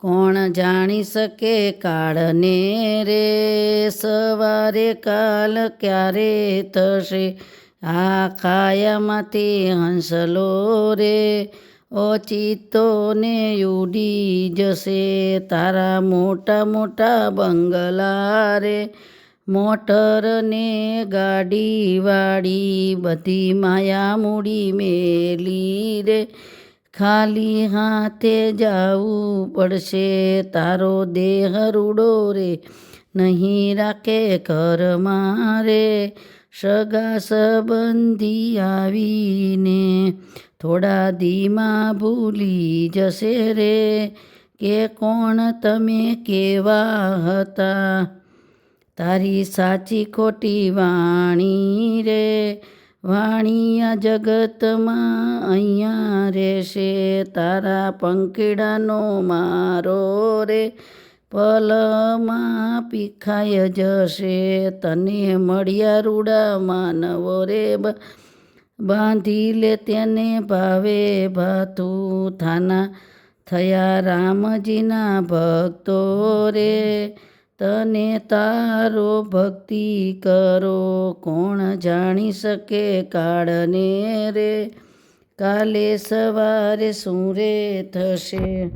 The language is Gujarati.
કોણ જાણી શકે કાળને રે, સવારે કાલ ક્યારે થશે, આ કાયામાંથી હંસલો રે, ઓચિતો ને ઉડી જશે, તારા મોટા મોટા બંગલા રે, મોટર ને ગાડી વાળી, બધી માયા મૂડી મેલી રે, ખાલી હાથે જાવું પડશે, તારો દેહ રૂડો રે, નહીં રાખે ઘરમાં રે, સગા સંબંધી આવીને થોડા દીમાં ભૂલી જશે રે, કે કોણ તમે કેવા હતા, તારી સાચી ખોટી વાણી રે, વાણિયા જગતમાં અહીંયા રહેશે, તારા પંખીડાનો મારો રે, પલમાં પીખાય જશે, તને મળ્યા રૂડા માનવો રે, બાંધી લે તેને ભાવે ભાતું, થાના થયા રામજીના ભક્તો રે, તને તારો ભક્તિ કરો, કોણ જાણી શકે કાળને રે, કાલે સવારે શું રે થશે.